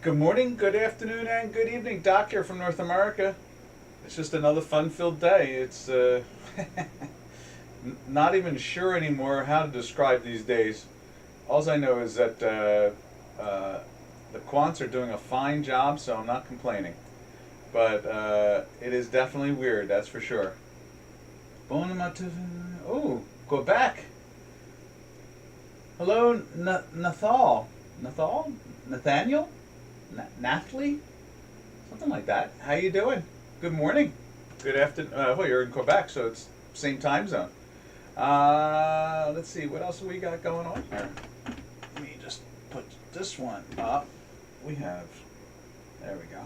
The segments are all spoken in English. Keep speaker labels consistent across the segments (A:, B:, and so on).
A: Good morning, good afternoon, and good evening. Doc here from North America. It's just another fun-filled day. It's not even sure anymore how to describe these days. All I know is that the quants are doing a fine job, so I'm not complaining. But it is definitely weird, that's for sure. Oh, Quebec. Hello, Nathaniel? Nathley? Something like that. How you doing? Good morning. Good afternoon. Well, you're in Quebec, so it's same time zone. Let's see, what else we got going on here? Let me just put this one up. There we go.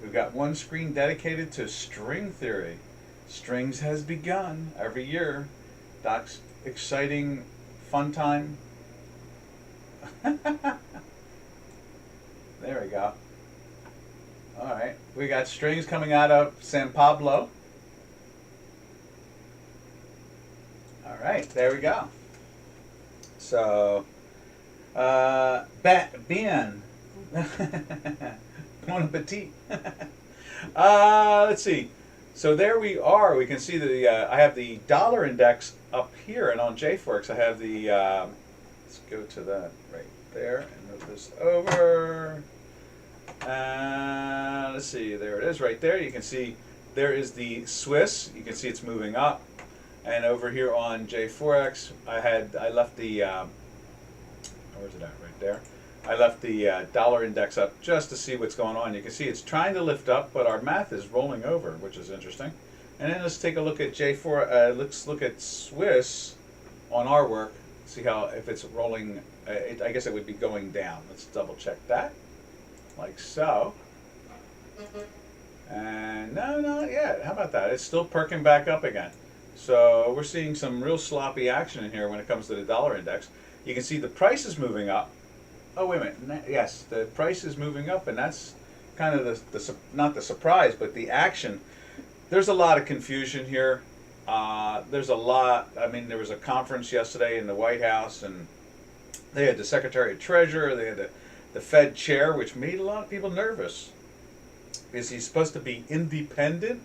A: We've got one screen dedicated to string theory. Strings has begun every year. Doc's exciting fun time. There we go. Alright, we got strings coming out of San Pablo. Alright, there we go. So, bien. Bon appetit. Let's see. So there we are. We can see I have the dollar index up here, and on JForex I have the, let's go to that right there and move this over. Let's see, there it is right there. You can see there is the Swiss. You can see it's moving up. And over here on JForex, I left the, where's it at? Right there. I left the dollar index up just to see what's going on. You can see it's trying to lift up, but our math is rolling over, which is interesting. And then let's take a look at let's look at Swiss on our work. See how, if it's rolling, I guess it would be going down. Let's double check that, like so. And no, not yet. How about that? It's still perking back up again. So we're seeing some real sloppy action in here when it comes to the dollar index. You can see the price is moving up. Oh, wait a minute. Yes, the price is moving up, and that's kind of not the surprise, but the action. There's a lot of confusion here. There's a lot. I mean, there was a conference yesterday in the White House, and they had the Secretary of Treasury, they had the Fed chair, which made a lot of people nervous because he's supposed to be independent,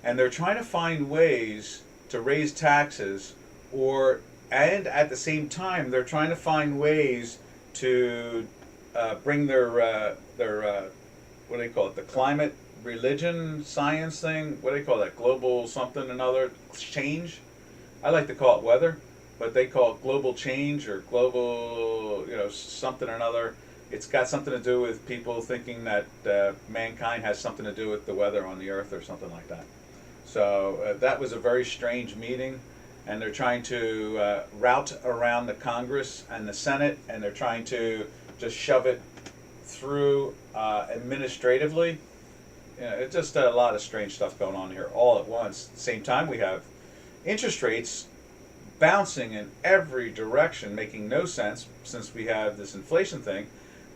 A: and they're trying to find ways to raise taxes, and at the same time they're trying to find ways to bring their what do they call it, the climate religion science thing, what do they call that, global something another change. I like to call it weather, but they call it global change or global, something or another. It's got something to do with people thinking that mankind has something to do with the weather on the earth or something like that. So that was a very strange meeting, and they're trying to route around the Congress and the Senate, and they're trying to just shove it through administratively. It's just a lot of strange stuff going on here all at once. At the same time, we have interest rates bouncing in every direction, making no sense since we have this inflation thing.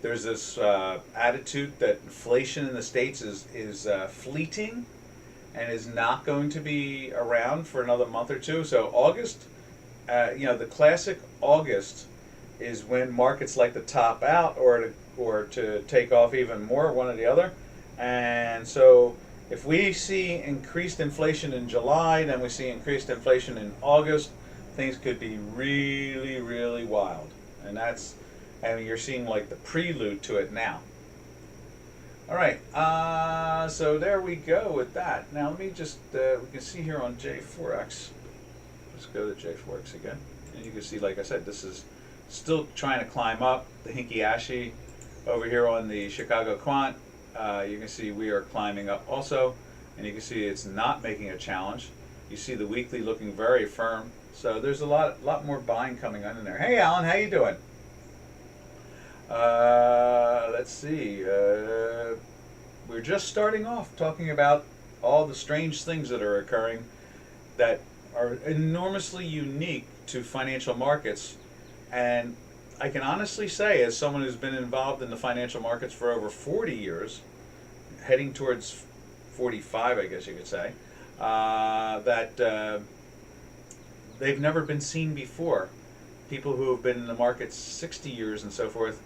A: There's this attitude that inflation in the States is fleeting and is not going to be around for another month or two. So August, the classic August is when markets like to top out or to take off even more, one or the other. And so if we see increased inflation in July, then we see increased inflation in August, things could be really, really wild. And you're seeing like the prelude to it now. All right, so there we go with that. Now let me just, we can see here on JForex. Let's go to JForex again. And you can see, like I said, this is still trying to climb up. The Hinky-Ashi over here on the Chicago Quant, you can see we are climbing up also. And you can see it's not making a challenge. You see the weekly looking very firm. So there's a lot more buying coming on in there. Hey, Alan, how you doing? Let's see. We're just starting off talking about all the strange things that are occurring that are enormously unique to financial markets. And I can honestly say, as someone who's been involved in the financial markets for over 40 years, heading towards 45, I guess you could say, that they've never been seen before. People who have been in the market 60 years and so forth,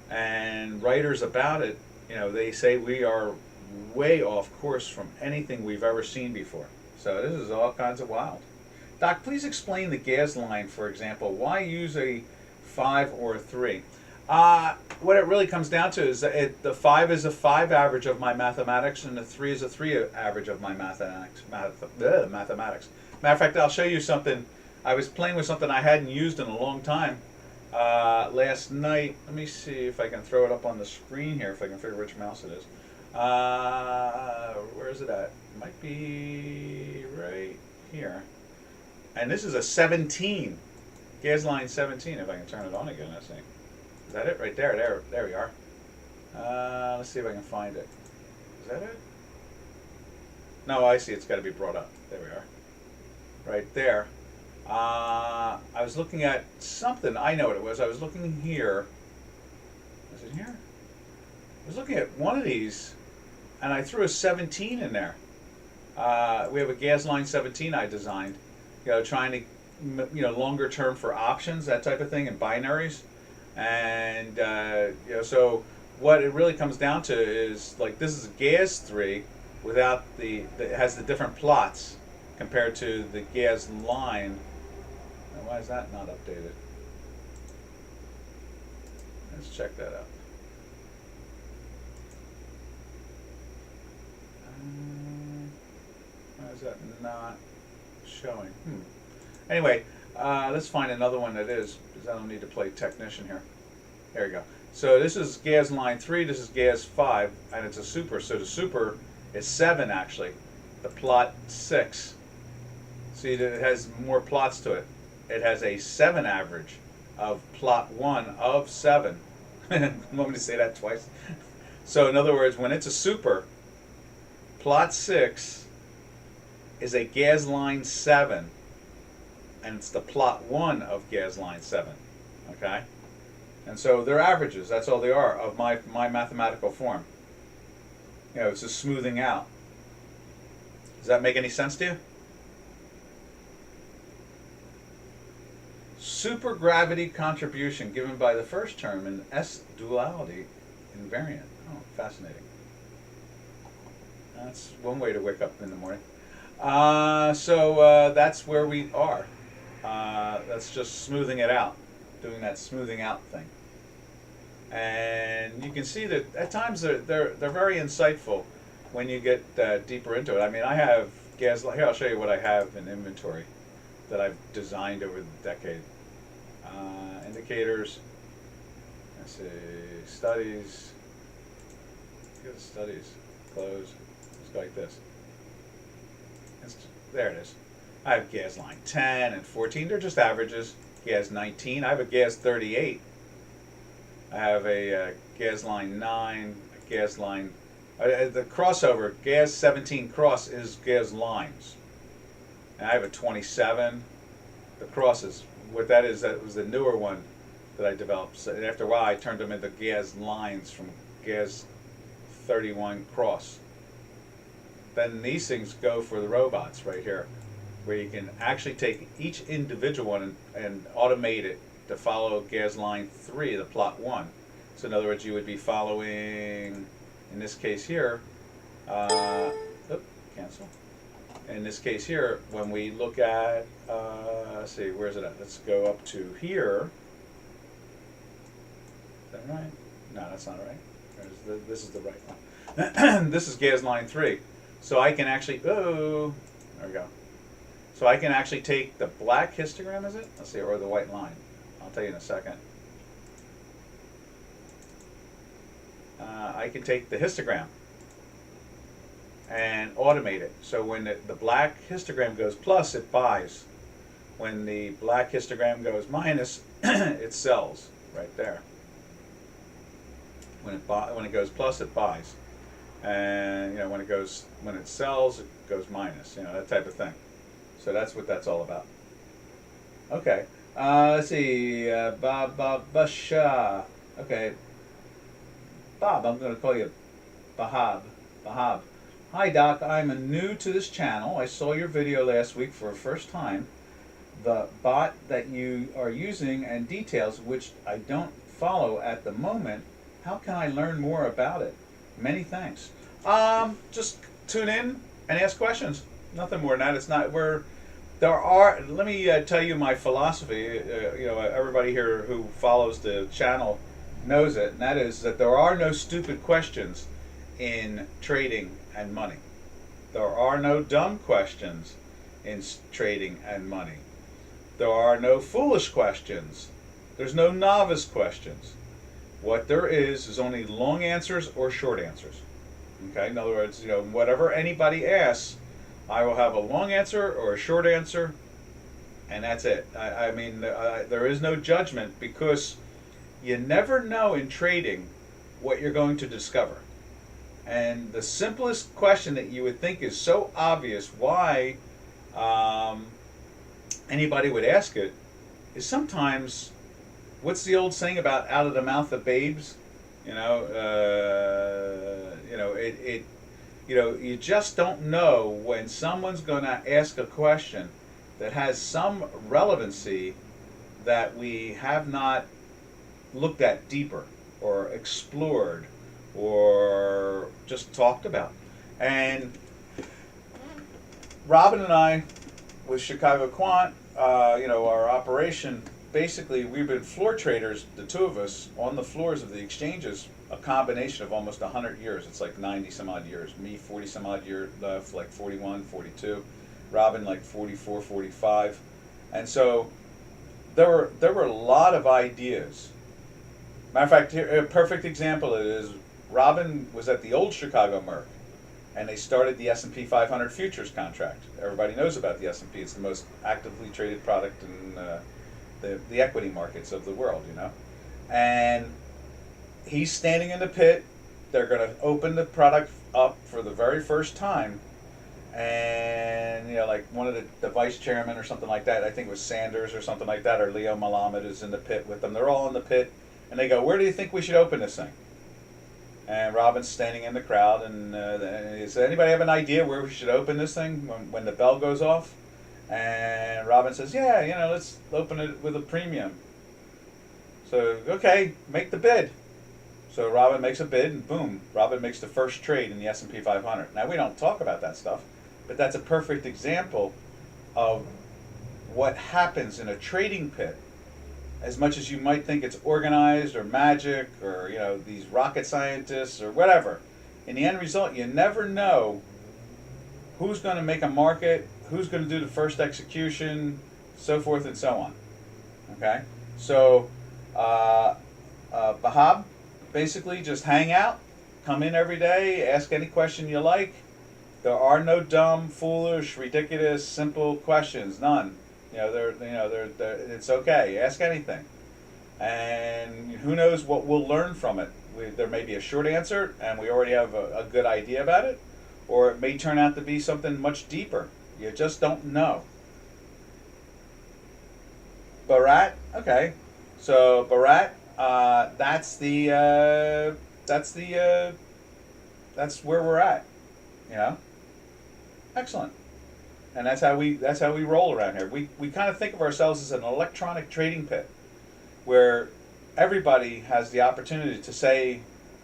A: and writers about it You know, they say we are way off course from anything we've ever seen before. So this is all kinds of wild. Doc, please explain the gas line, for example. Why use a 5 or a 3? What it really comes down to is that the 5 is a 5 average of my mathematics, and the 3 is a 3 average of my mathematics. Mathematics. Matter of fact, I'll show you something. I was playing with something I hadn't used in a long time last night. Let me see if I can throw it up on the screen here, if I can figure which mouse it is. Where is it at? It might be right here. And this is a 17. Gas line 17, if I can turn it on again, let's see. Is that it? Right there. There we are. Let's see if I can find it. Is that it? No, I see. It's got to be brought up. There we are. Right there. I was looking at something. I know what it was. I was looking here. Was it here? I was looking at one of these, and I threw a 17 in there. We have a gas line 17 I designed. You know, trying to, longer term for options, that type of thing, and binaries. And, so what it really comes down to is, like, this is a gas 3 without it has the different plots compared to the gas line. Now, why is that not updated? Let's check that out. Why is that not showing? Anyway, let's find another one that is, because I don't need to play technician here. There we go. So this is gas line 3, this is gas 5, and it's a super. So the super is 7 actually. The plot 6. See, it has more plots to it. It has a 7 average of plot 1 of 7. Want me to say that twice? So in other words, when it's a super, plot 6 is a gas line 7, and it's the plot 1 of gas line 7. Okay? And so they're averages, that's all they are, of my mathematical form. It's just smoothing out. Does that make any sense to you? Supergravity contribution given by the first term in S-duality invariant. Oh, fascinating. That's one way to wake up in the morning. So that's where we are. That's just smoothing it out, doing that smoothing out thing. And you can see that at times they're very insightful when you get deeper into it. I mean, I have gas. Here, I'll show you what I have in inventory that I've designed over the decade. Indicators. Let's see, studies. Go to studies. Close. Let's go like this. There it is. I have gas line 10 and 14. They're just averages. Gas 19. I have a gas 38. I have a gas line 9. A gas line. The crossover, gas 17 cross is gas lines. And I have a 27. The crosses. What that is, that was the newer one that I developed. So after a while, I turned them into gas lines from gas 31 cross. Then these things go for the robots right here, where you can actually take each individual one and automate it to follow gas line 3, the plot 1. So in other words, you would be following, in this case here, cancel. In this case here, when we look at, let's see, where's it at? Let's go up to here. Is that right? No, that's not right. This is the right one. This is gas line 3. So I can actually, there we go. So I can actually take the black histogram, is it? Let's see, or the white line. I'll tell you in a second. I can take the histogram and automate it. So when the black histogram goes plus, it buys. When the black histogram goes minus, it sells right there. When it goes plus, it buys. And when it sells, it goes minus. That type of thing. So that's what that's all about. Okay. Let's see. Basha. Okay. Bob, I'm going to call you Bahab. Hi, Doc. I'm new to this channel. I saw your video last week for the first time. The bot that you are using and details, which I don't follow at the moment. How can I learn more about it? Many thanks. Just tune in and ask questions. Nothing more than that. It's not. There are. Let me tell you my philosophy. Everybody here who follows the channel knows it, and that is that there are no stupid questions in trading and money. There are no dumb questions in trading and money. There are no foolish questions. There's no novice questions. What there is only long answers or short answers. Okay, in other words, whatever anybody asks, I will have a long answer or a short answer, and that's it. I mean, there is no judgment, because you never know in trading what you're going to discover. And the simplest question that you would think is so obvious why anybody would ask it is sometimes, what's the old saying about out of the mouth of babes? You just don't know when someone's going to ask a question that has some relevancy that we have not looked at deeper or explored or just talked about. And Robin and I, with Chicago Quant, our operation, basically we've been floor traders, the two of us, on the floors of the exchanges, a combination of almost 100 years. It's like 90 some odd years. Me 40 some odd years left, like 41, 42. Robin like 44, 45. And so there were a lot of ideas. Matter of fact, here, a perfect example is Robin was at the old Chicago Merc, and they started the S&P 500 futures contract. Everybody knows about the S&P. It's the most actively traded product in the equity markets of the world, And he's standing in the pit. They're going to open the product up for the very first time. And, like one of the vice chairmen or something like that, I think it was Sanders or something like that, or Leo Malamed is in the pit with them. They're all in the pit. And they go, where do you think we should open this thing? And Robin's standing in the crowd, and he said, anybody have an idea where we should open this thing when the bell goes off? And Robin says, yeah, let's open it with a premium. So, okay, make the bid. So Robin makes a bid, and boom, Robin makes the first trade in the S&P 500. Now, we don't talk about that stuff, but that's a perfect example of what happens in a trading pit. As much as you might think it's organized or magic or, these rocket scientists or whatever, in the end result, you never know who's going to make a market, who's going to do the first execution, so forth and so on. Okay? So, Bahab, basically just hang out, come in every day, ask any question you like. There are no dumb, foolish, ridiculous, simple questions. None. It's okay. Ask anything, and who knows what we'll learn from it. There may be a short answer, and we already have a good idea about it, or it may turn out to be something much deeper. You just don't know. Barat, okay. So Barat, that's where we're at. Excellent. And that's how we roll around here. We kind of think of ourselves as an electronic trading pit, where everybody has the opportunity to say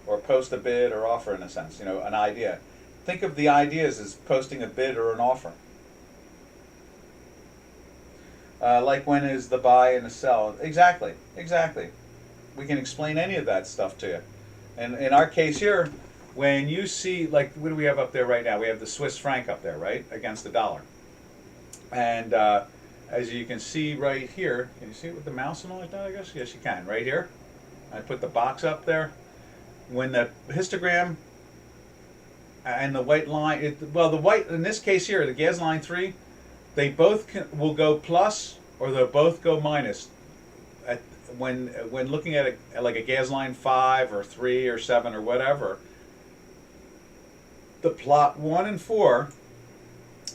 A: or post a bid or offer, in a sense, an idea. Think of the ideas as posting a bid or an offer. Like when is the buy and the sell? Exactly. We can explain any of that stuff to you. And in our case here, when you see, like, what do we have up there right now? We have the Swiss franc up there, right, against the dollar. And as you can see right here, can you see it with the mouse and all like that, I guess? Yes, you can, right here. I put the box up there. When the histogram and the white line, the white, in this case here, the gas line 3, they both will go plus or they'll both go minus. When looking at like a gas line 5 or 3 or 7 or whatever, the plot 1 and 4,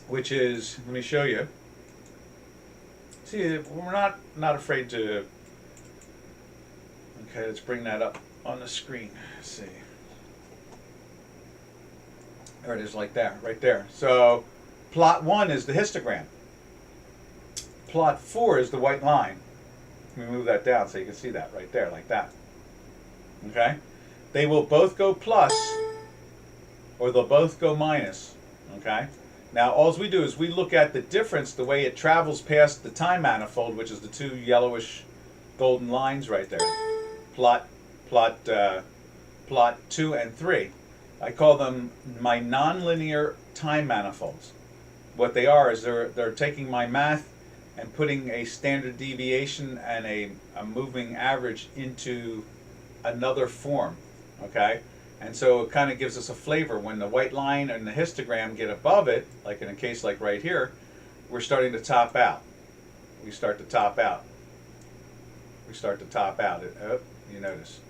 A: which is, let me show you. See, we're not afraid to. Okay, let's bring that up on the screen. Let's see. There it is, like that, right there. So, plot 1 is the histogram. Plot 4 is the white line. Let me move that down so you can see that right there, like that. Okay? They will both go plus or they'll both go minus. Okay. Now, all we do is we look at the difference, the way it travels past the time manifold, which is the two yellowish golden lines right there. Plot, plot 2 and 3. I call them my nonlinear time manifolds. What they are is they're taking my math and putting a standard deviation and a moving average into another form. Okay. And so it kind of gives us a flavor. When the white line and the histogram get above it, like in a case like right here, we're starting to top out. We start to top out. We start to top out. Oh, you notice.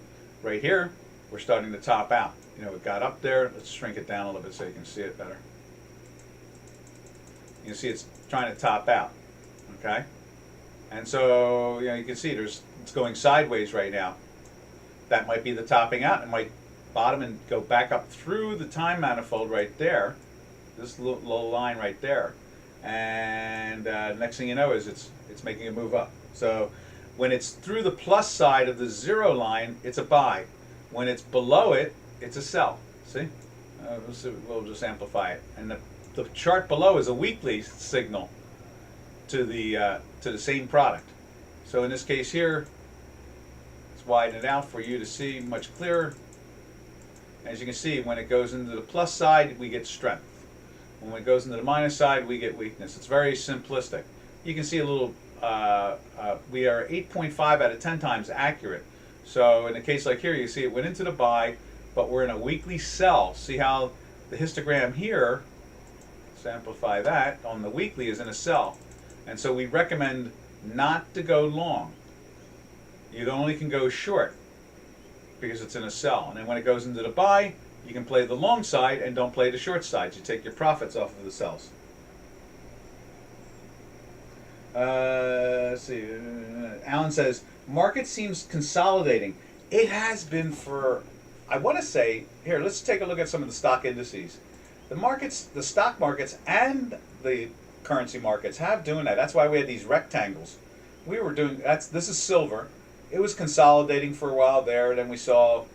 A: Right here, we're starting to top out. You know, it got up there. Let's shrink it down a little bit so you can see it better. You can see it's trying to top out. Okay? And so, you know, you can see it's going sideways right now. That might be the topping out. It might bottom and go back up through the time manifold right there, this little line right there, and next thing you know is it's making a move up. So when it's through the plus side of the 0 line, it's a buy. When it's below it, it's a sell. See? We'll just amplify it. And the chart below is a weekly signal to the same product. So in this case here, let's widen it out for you to see much clearer. As you can see, when it goes into the plus side, we get strength. When it goes into the minus side, we get weakness. It's very simplistic. You can see a little, we are 8.5 out of 10 times accurate. So in a case like here, you see it went into the buy, but we're in a weekly sell. See how the histogram here, let's amplify that, on the weekly is in a sell. And so we recommend not to go long. You only can go short, because it's in a sell. And then when it goes into the buy, you can play the long side and don't play the short side. You take your profits off of the sells. Let's see. Alan says, market seems consolidating. It has been for, I want to say, here, let's take a look at some of the stock indices. The markets, the stock markets and the currency markets have doing that. That's why we had these rectangles. We were doing, this is silver. It was consolidating for a while there. Then we saw,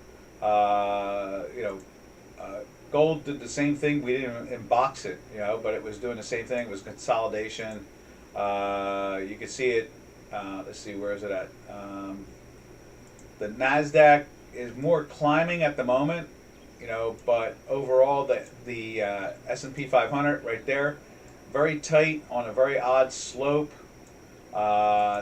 A: gold did the same thing. We didn't inbox it, but it was doing the same thing. It was consolidation. You can see it. Let's see, where is it at? The Nasdaq is more climbing at the moment, but overall the S&P 500 right there, very tight on a very odd slope.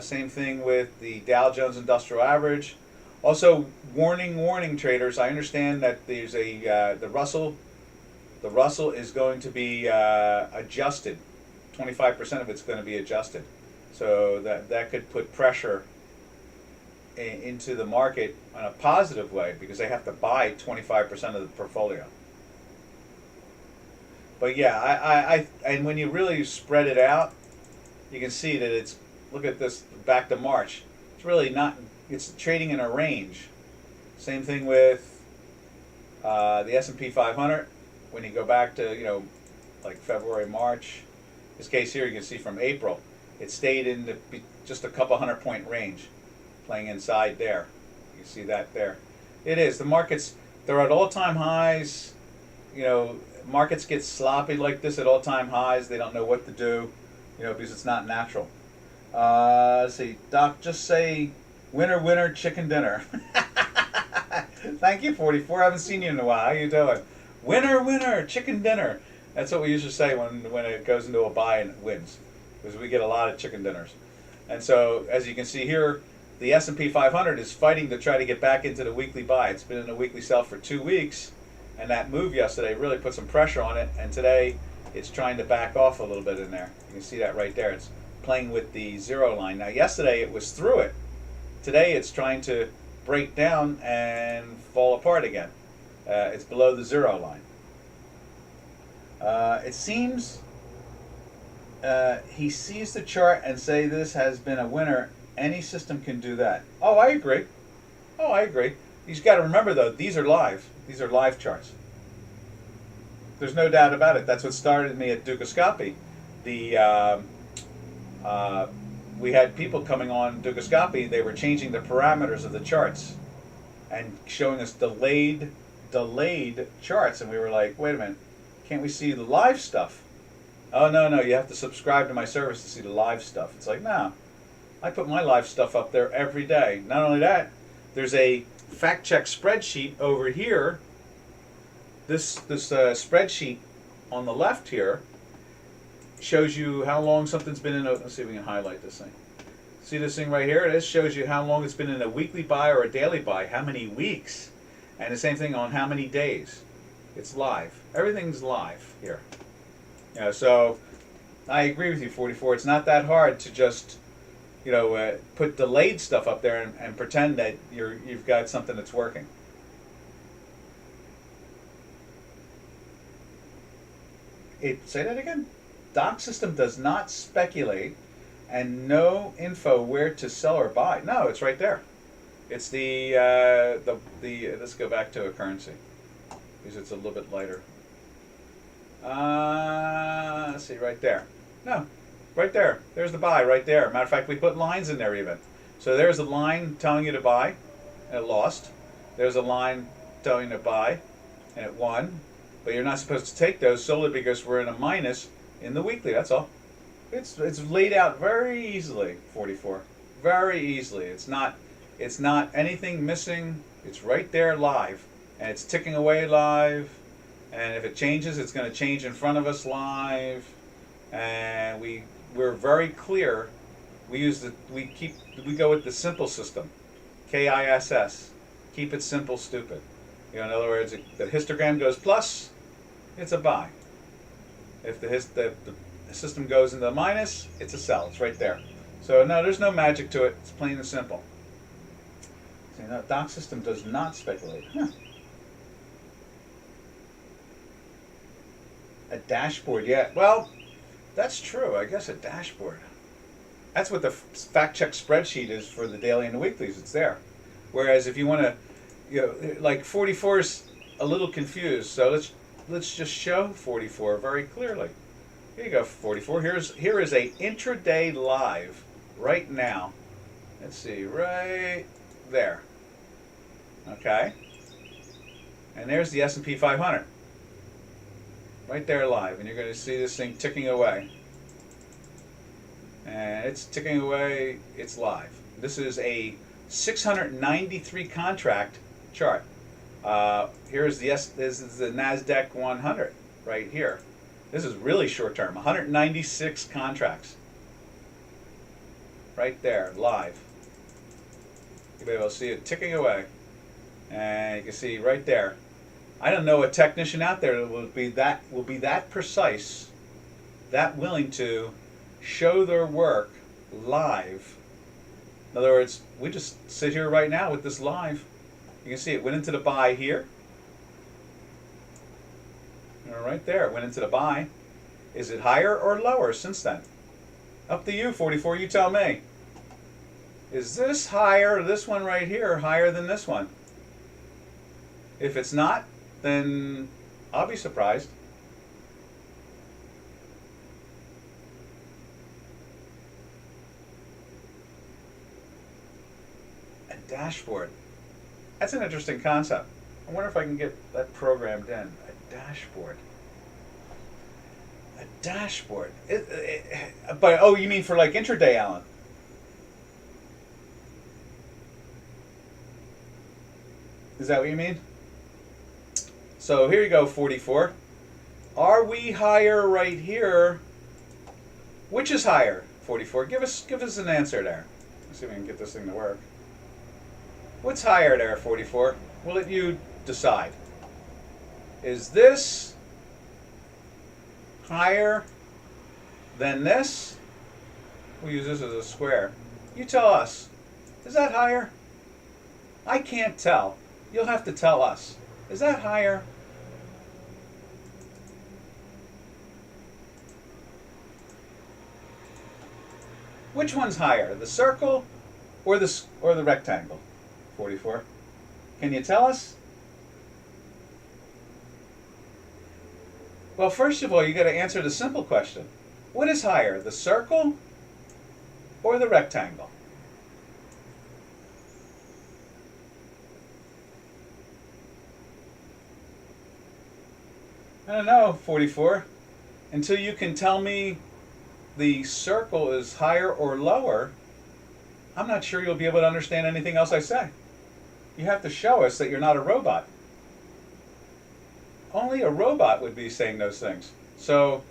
A: Same thing with the Dow Jones Industrial Average. Also, warning traders. I understand that there's the Russell is going to be adjusted. 25% of it's going to be adjusted. So that could put pressure into the market in a positive way, because they have to buy 25% of the portfolio. But yeah, and when you really spread it out, you can see that it's, look at this back to March. It's really not, it's trading in a range. Same thing with the S&P 500. When you go back to, like February, March, this case here, you can see from April, it stayed in just a couple 100-point range, playing inside there. You see that there. It is. The markets, they're at all-time highs. Markets get sloppy like this at all-time highs. They don't know what to do, because it's not natural. Let's see. Doc, just say, winner, winner, chicken dinner. Thank you, 44. I haven't seen you in a while. How you doing? Winner, winner, chicken dinner. That's what we usually say when it goes into a buy and it wins, because we get a lot of chicken dinners. And so, as you can see here, the S&P 500 is fighting to try to get back into the weekly buy. It's been in a weekly sell for 2 weeks, and that move yesterday really put some pressure on it, and today it's trying to back off a little bit in there. You can see that right there. It's playing with the 0 line. Now, yesterday it was through it. Today it's trying to break down and fall apart again. It's below the 0 line. It seems he sees the chart and say this has been a winner. Any system can do that. Oh, I agree. You've got to remember, though, these are live. These are live charts. There's no doubt about it. That's what started me at Dukascopy. We had people coming on Dukascopy. They were changing the parameters of the charts and showing us delayed delayed charts, and we were like, wait a minute, can't we see the live stuff? Oh, no, no, you have to subscribe to my service to see the live stuff. It's like, no, I put my live stuff up there every day. Not only that, there's a fact check spreadsheet over here. This spreadsheet on the left here shows you how long something's been in a, let's see if we can highlight this thing. See this thing right here? This shows you how long it's been in a weekly buy or a daily buy, how many weeks, and the same thing on how many days. It's live. Everything's live here. You know, so I agree with you, 44. It's not that hard to just, you know, put delayed stuff up there and pretend that you've got something that's working. Say that again? Doc System does not speculate, and no info where to sell or buy. No, it's right there. It's the let's go back to a currency because it's a little bit lighter. Let's see, right there. No, right there. There's the buy right there. Matter of fact, we put lines in there even. So there's a line telling you to buy, and it lost. There's a line telling you to buy, and it won. But you're not supposed to take those solely because we're in a minus in the weekly. That's all. It's laid out very easily, 44. Very easily. It's not anything missing. It's right there live, and it's ticking away live. And if it changes, it's going to change in front of us live. And we're very clear. We go with the simple system, KISS. Keep it simple, stupid. You know, in other words, the histogram goes plus, it's a buy. If the system goes into the minus, it's a sell. It's right there. So no, there's no magic to it. It's plain and simple. See, no, Doc System does not speculate. Huh. A dashboard, yeah. Well, that's true. I guess a dashboard. That's what the fact check spreadsheet is for the daily and the weeklies. It's there. Whereas if you want to, you know, like 44 is a little confused. So let's just show 44 very clearly. Here you go, 44. Here is a intraday live right now. Let's see, right there. Okay. And there's the S&P 500. Right there live, and you're going to see this thing ticking away. And it's ticking away, it's live. This is a 693 contract chart. This is the NASDAQ 100 right here. This is really short term, 196 contracts. Right there, live. You'll be able to see it ticking away. And you can see right there. I don't know a technician out there that will be that precise, that willing to show their work live. In other words, we just sit here right now with this live. You can see it went into the buy here. Right there, it went into the buy. Is it higher or lower since then? Up to you, 44, you tell me. Is this higher, this one right here, higher than this one? If it's not, then I'll be surprised. A dashboard. That's an interesting concept. I wonder if I can get that programmed in. A dashboard. A dashboard. But oh, you mean for like intraday, Alan? Is that what you mean? So here you go, 44. Are we higher right here? Which is higher, 44? Give us an answer there. Let's see if we can get this thing to work. What's higher there, 44? We'll let you decide. Is this higher than this? We'll use this as a square. You tell us. Is that higher? I can't tell. You'll have to tell us. Is that higher? Which one's higher, the circle or the rectangle? 44. Can you tell us? Well, first of all, you got to answer the simple question. What is higher, the circle or the rectangle? I don't know, 44. Until you can tell me the circle is higher or lower, I'm not sure you'll be able to understand anything else I say. You have to show us that you're not a robot. Only a robot would be saying those things. So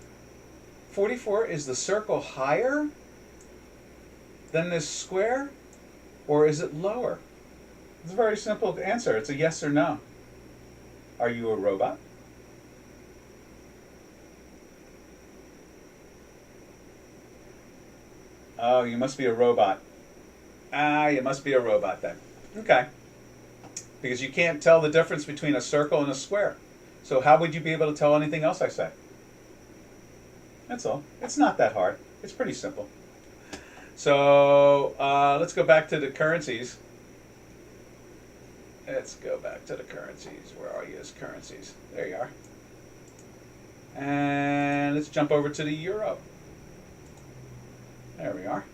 A: 44, is the circle higher than this square, or is it lower? It's a very simple answer. It's a yes or no. Are you a robot? Oh, you must be a robot. Ah, you must be a robot then. Okay. Because you can't tell the difference between a circle and a square. So how would you be able to tell anything else I say? That's all. It's not that hard. It's pretty simple. So let's go back to the currencies. Let's go back to the currencies. Where are you as currencies? There you are. And let's jump over to the euro. There we are.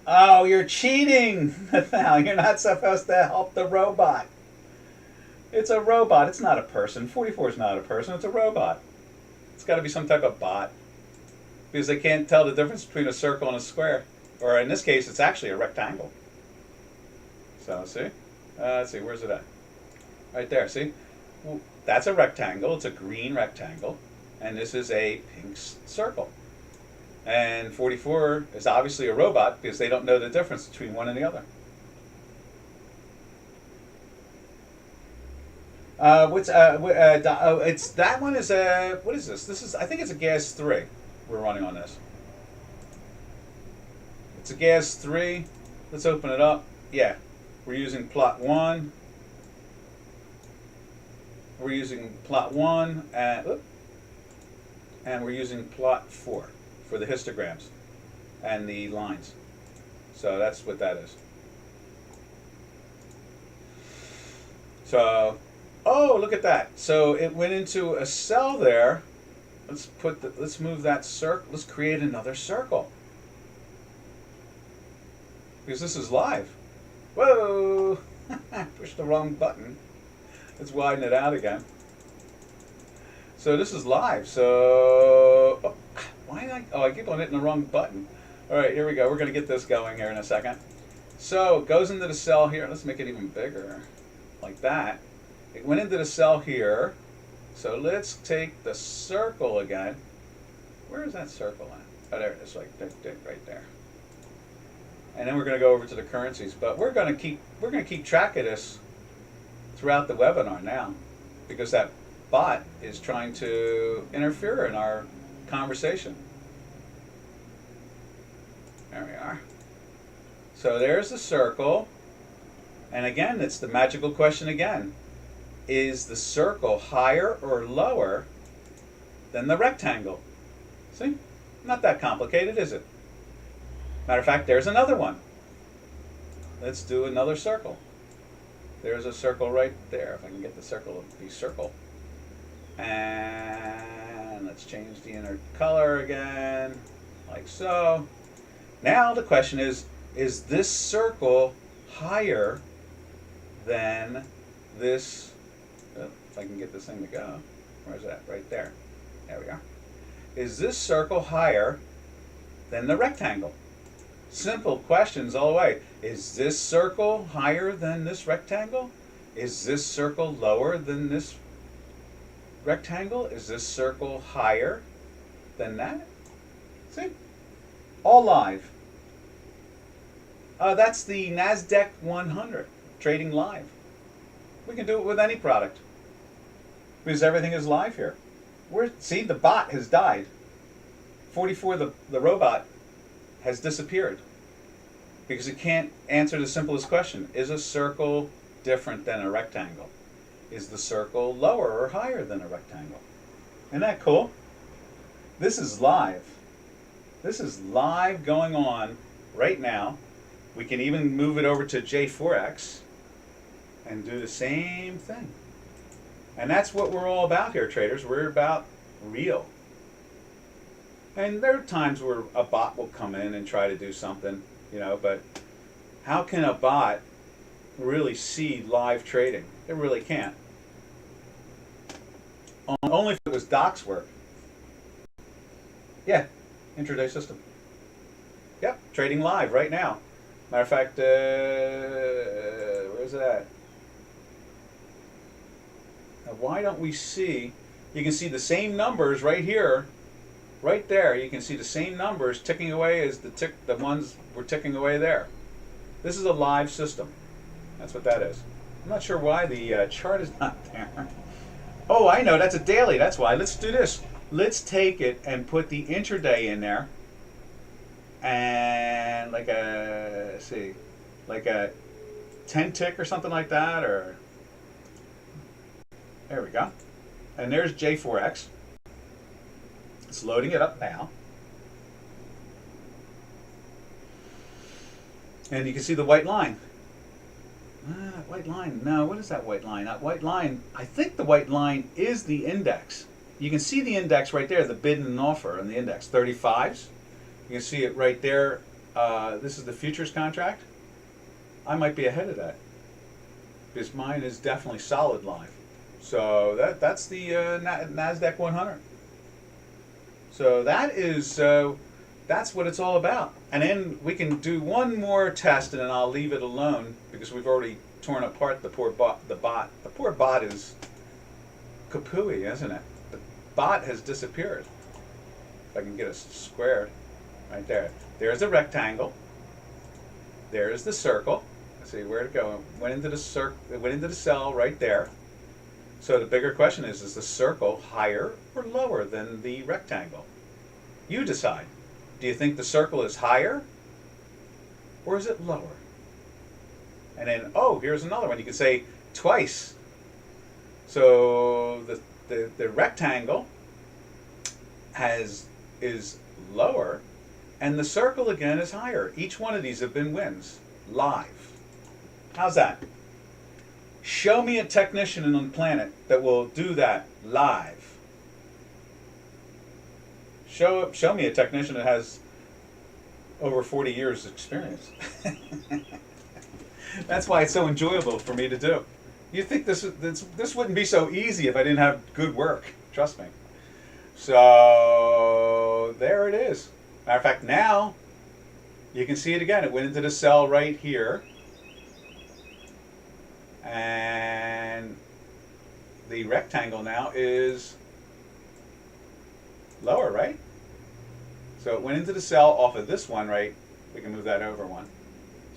A: Oh, you're cheating! Now you're not supposed to help the robot. It's a robot. It's not a person. 44 is not a person. It's a robot. It's got to be some type of bot. Because they can't tell the difference between a circle and a square. Or in this case, it's actually a rectangle. So, see? Let's see, where's it at? Right there, see? Well, that's a rectangle. It's a green rectangle. And this is a pink circle. And 44 is obviously a robot because they don't know the difference between one and the other. It's that one is a, what is this? This is, I think it's a gas 3 we're running on this. It's a gas 3. Let's open it up. Yeah, we're using plot 1. We're using plot 1 and we're using plot 4 for the histograms and the lines. So that's what that is. So, oh, look at that. So it went into a cell there. Let's move that circle. Let's create another circle. Because this is live. Whoa! Pushed the wrong button. Let's widen it out again. So this is live. So, oh, why did I keep on hitting the wrong button. All right, here we go. We're going to get this going here in a second. So it goes into the cell here. Let's make it even bigger, like that. It went into the cell here. So let's take the circle again. Where is that circle at? Oh, there it is, like right there. And then we're going to go over to the currencies. But we're going to keep track of this throughout the webinar now, because that bot is trying to interfere in our conversation. There we are. So there's the circle. And again, it's the magical question again. Is the circle higher or lower than the rectangle? See? Not that complicated, is it? Matter of fact, there's another one. Let's do another circle. There's a circle right there. If I can get the circle to be circle. And let's change the inner color again, like so. Now the question is this circle higher than this? Oh, if I can get this thing to go. Where's that? Right there. There we go. Is this circle higher than the rectangle? Simple questions all the way. Is this circle higher than this rectangle? Is this circle lower than this rectangle? Is this circle higher than that? See? All live. That's the NASDAQ 100, trading live. We can do it with any product because everything is live here. See, the bot has died. 44, the robot, has disappeared because it can't answer the simplest question. Is a circle different than a rectangle? Is the circle lower or higher than a rectangle? Isn't that cool? This is live. This is live going on right now. We can even move it over to J4X and do the same thing. And that's what we're all about here, traders. We're about real. And there are times where a bot will come in and try to do something, you know, but how can a bot really see live trading? It really can't. Only if it was Doc's work. Yeah, intraday system. Yep, trading live right now. Matter of fact, where's it at? Now, why don't we see? You can see the same numbers right here, right there. You can see the same numbers ticking away as the ones were ticking away there. This is a live system. That's what that is. I'm not sure why the chart is not there. Oh, I know. That's a daily. That's why. Let's do this. Let's take it and put the intraday in there. And like a, let's see, like a 10 tick or something like that. Or there we go. And there's J4X. It's loading it up now. And you can see the white line. White line. No, what is that white line? That white line, I think the white line is the index. You can see the index right there, the bid and offer on the index, 35s. You can see it right there. This is the futures contract. I might be ahead of that because mine is definitely solid live. So that's the NASDAQ 100. So that is that's what it's all about. And then we can do one more test, and then I'll leave it alone because we've already torn apart the poor bot. The poor bot is kapooey, isn't it? The bot has disappeared. If I can get it squared, right there. There's the rectangle. There's the circle. Let's see where it go. Went into the circle. It went into the cell right there. So the bigger question is the circle higher or lower than the rectangle? You decide. Do you think the circle is higher or is it lower? And then, oh, here's another one. You can say twice. So the rectangle is lower and the circle again is higher. Each one of these have been wins live. How's that? Show me a technician on the planet that will do that live. Show me a technician that has over 40 years experience. That's why it's so enjoyable for me to do. You think this wouldn't be so easy if I didn't have good work. Trust me. So there it is. Matter of fact, now you can see it again. It went into the cell right here. And the rectangle now is lower, right? So it went into the cell off of this one, right? We can move that over one.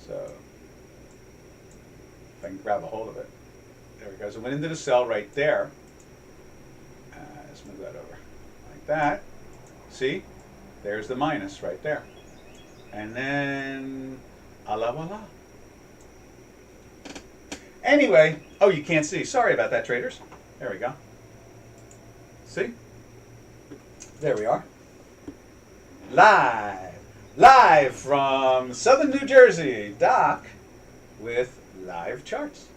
A: So if I can grab a hold of it. There we go. So it went into the cell right there. Let's move that over like that. See? There's the minus right there. And then, a la voila. Anyway, oh, you can't see. Sorry about that, traders. There we go. See? There we are. Live from Southern New Jersey, Doc, with live charts.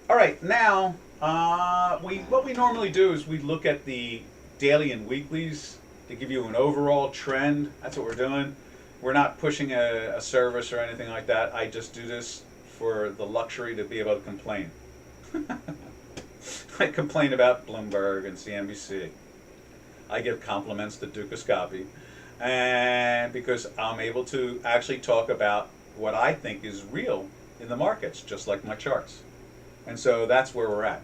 A: All right, now what we normally do is we look at the daily and weeklies to give you an overall trend. That's what we're doing. We're not pushing a service or anything like that. I just do this for the luxury to be able to complain. I complain about Bloomberg and CNBC. I give compliments to Dukascopy, and because I'm able to actually talk about what I think is real in the markets, just like my charts. And so that's where we're at.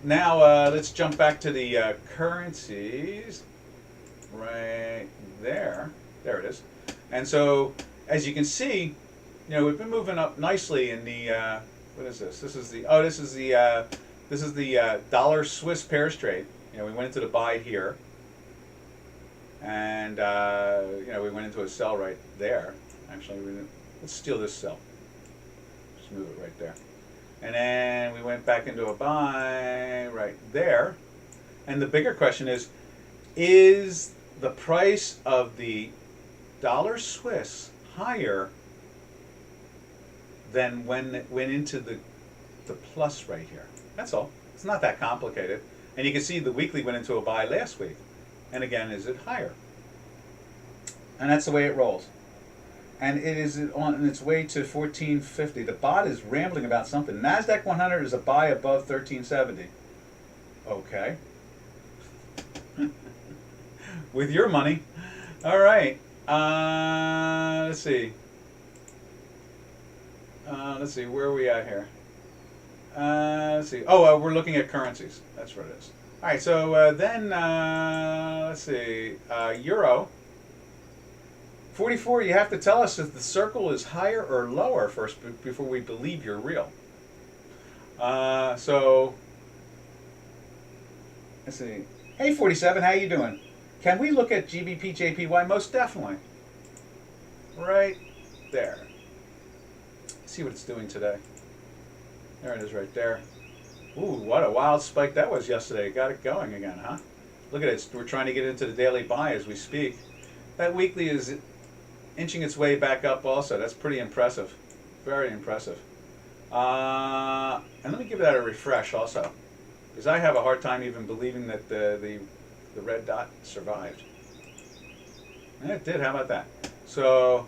A: Now let's jump back to the currencies right there. There it is. And so as you can see, you know, we've been moving up nicely in the what is this? This is the dollar Swiss pairs trade. You know, we went into the buy here, and you know, we went into a sell right there. Actually, let's steal this sell. Just move it right there, and then we went back into a buy right there. And the bigger question is the price of the dollar Swiss higher than when it went into the plus right here? That's all. It's not that complicated. And you can see the weekly went into a buy last week. And again, is it higher? And that's the way it rolls. And it is on its way to 1450. The bot is rambling about something. NASDAQ 100 is a buy above 1370. Okay. with your money. All right. Let's see. Let's see. Where are we at here? Let's see. Oh, we're looking at currencies. That's what it is. All right. So then, let's see. Euro. 44. You have to tell us if the circle is higher or lower first before we believe you're real. So let's see. Hey, 47. How you doing? Can we look at GBP JPY? Most definitely. Right there. See what it's doing today. There it is right there. Ooh, what a wild spike that was yesterday. Got it going again, huh? Look at it. We're trying to get into the daily buy as we speak. That weekly is inching its way back up also. That's pretty impressive. Very impressive. And let me give that a refresh also, because I have a hard time even believing that the red dot survived. And it did. How about that? So,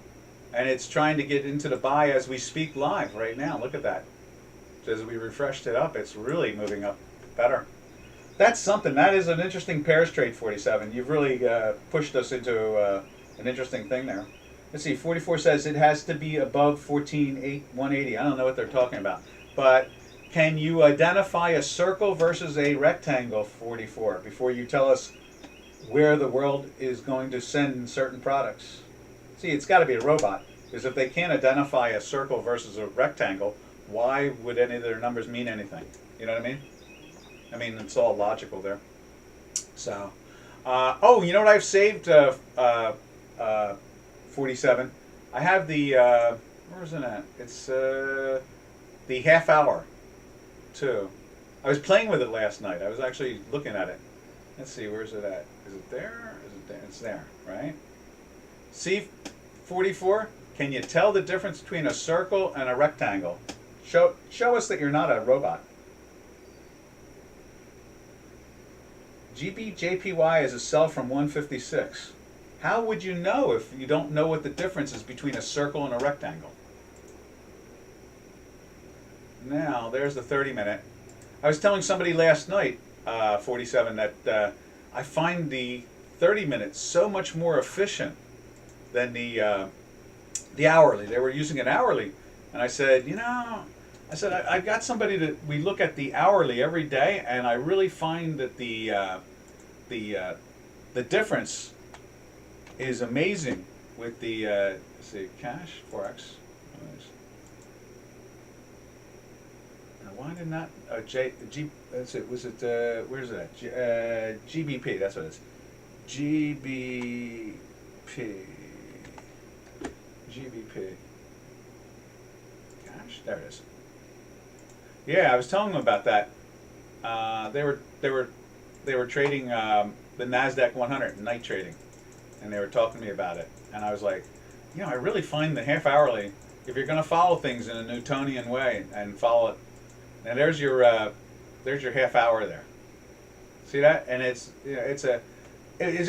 A: and it's trying to get into the buy as we speak live right now. Look at that. As we refreshed it up, it's really moving up better. That's something. That is an interesting pairs trade, 47. You've really pushed us into an interesting thing there. Let's see. 44 says it has to be above 140. I don't know what they're talking about, but can you identify a circle versus a rectangle, 44, before you tell us where the world is going to send certain products? See, it's got to be a robot, because if they can't identify a circle versus a rectangle, why would any of their numbers mean anything? You know what I mean? I mean, it's all logical there. So, oh, you know what I've saved? 47. I have the, where is it at? It's the half hour, too. I was playing with it last night. I was actually looking at it. Let's see, where's it at? Is it there? Is it there? It's there, right? See, 44? Can you tell the difference between a circle and a rectangle? Show us that you're not a robot. JPY is a sell from 156. How would you know if you don't know what the difference is between a circle and a rectangle? Now, there's the 30-minute. I was telling somebody last night, 47, that I find the 30-minute so much more efficient than the hourly. They were using an hourly, and I said, you know, I got somebody that we look at the hourly every day, and I really find that the difference is amazing with the let's see, cash forex. Now, why did not that's it? Was it where is it at? GBP. That's what it is. GBP. Cash. There it is. Yeah, I was telling them about that. They were trading the Nasdaq 100 night trading, and they were talking to me about it. And I was like, you know, I really find the half hourly, if you're going to follow things in a Newtonian way and follow it. Now there's your half hour there. See that? And it's, you know, it's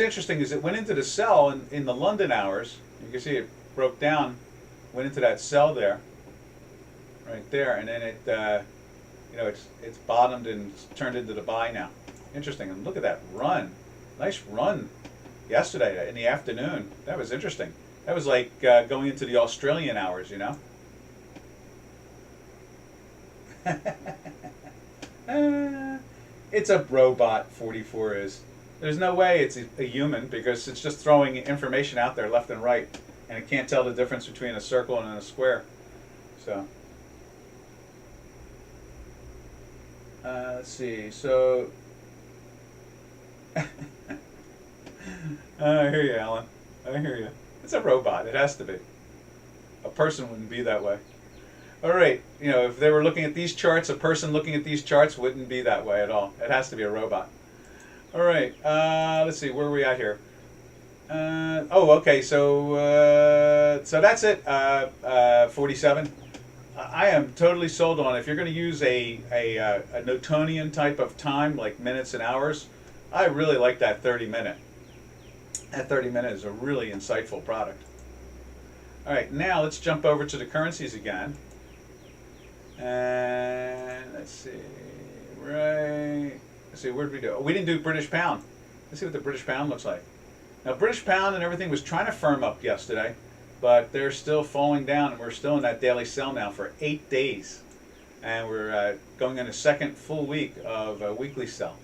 A: interesting is it went into the sell in the London hours. You can see it broke down, went into that sell there, right there, and then it, you know, it's bottomed and turned into the buy now. Interesting. And look at that run. Nice run yesterday in the afternoon. That was interesting. That was like going into the Australian hours, you know. It's a robot, 44 is. There's no way it's a human, because it's just throwing information out there left and right, and it can't tell the difference between a circle and a square. So let's see. So I hear you, Alan. I hear you. It's a robot. It has to be. A person wouldn't be that way. All right. You know, if they were looking at these charts, a person looking at these charts wouldn't be that way at all. It has to be a robot. All right. Let's see. Where are we at here? Oh, okay. So that's it. 47. I am totally sold on, if you're going to use a Newtonian type of time, like minutes and hours, I really like that 30-minute. That 30-minute is a really insightful product. All right, now let's jump over to the currencies again. And let's see, right. Let's see, where did we do? Oh, we didn't do British pound. Let's see what the British pound looks like. Now, British pound and everything was trying to firm up yesterday, but they're still falling down, and we're still in that daily sell now for 8 days. And we're going in a second full week of a weekly sell.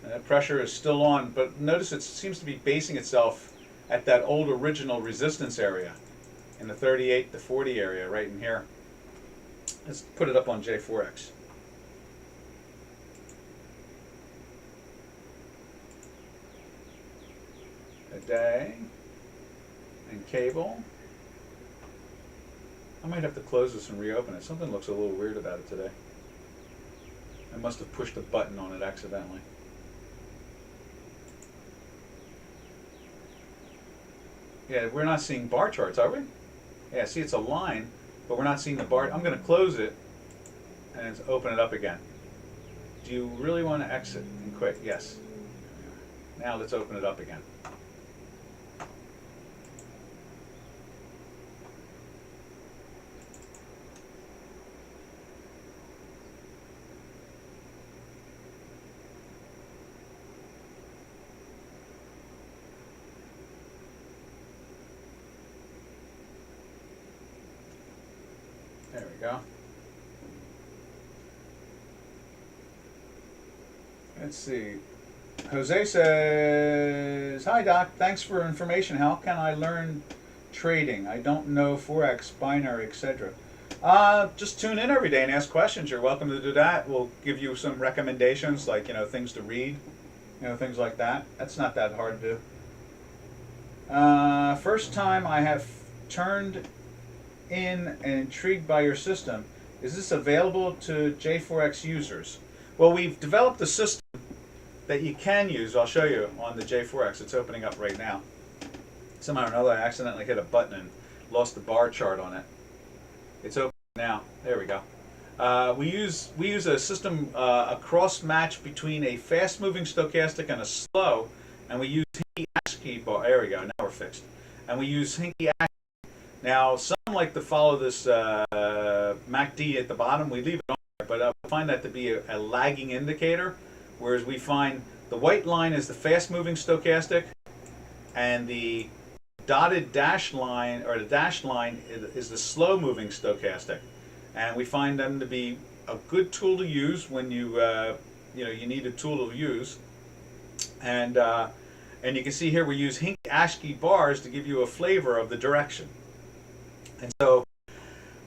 A: And the pressure is still on, but notice it seems to be basing itself at that old original resistance area in the 38 to 40 area right in here. Let's put it up on J4X. A day and cable. I might have to close this and reopen it. Something looks a little weird about it today. I must have pushed a button on it accidentally. Yeah, we're not seeing bar charts, are we? Yeah, see, it's a line, but we're not seeing the bar. I'm going to close it and open it up again. Do you really want to exit and quit? Yes. Now let's open it up again. There we go. Let's see. Jose says, "Hi Doc, thanks for information. How can I learn trading? I don't know Forex, binary, etc." Just tune in every day and ask questions. You're welcome to do that. We'll give you some recommendations, like things to read, things like that. That's not that hard to do. First time I have turned in and intrigued by your system. Is this available to J4X users? Well, we've developed a system that you can use. I'll show you on the J4X. It's opening up right now. Somehow or another, I accidentally hit a button and lost the bar chart on it. It's open now. There we go. We use a system, a cross match between a fast-moving stochastic and a slow, and we use Hinky-Ashke bar. There we go. Now we're fixed. And we use Hinky-Ashke. Now, some like to follow this MACD at the bottom. We leave it on there, but I find that to be a lagging indicator, whereas we find the white line is the fast-moving stochastic, and the dotted dash line, or the dashed line, is the slow-moving stochastic. And we find them to be a good tool to use when you need a tool to use. And you can see here we use Hinky-Ashke bars to give you a flavor of the direction. And so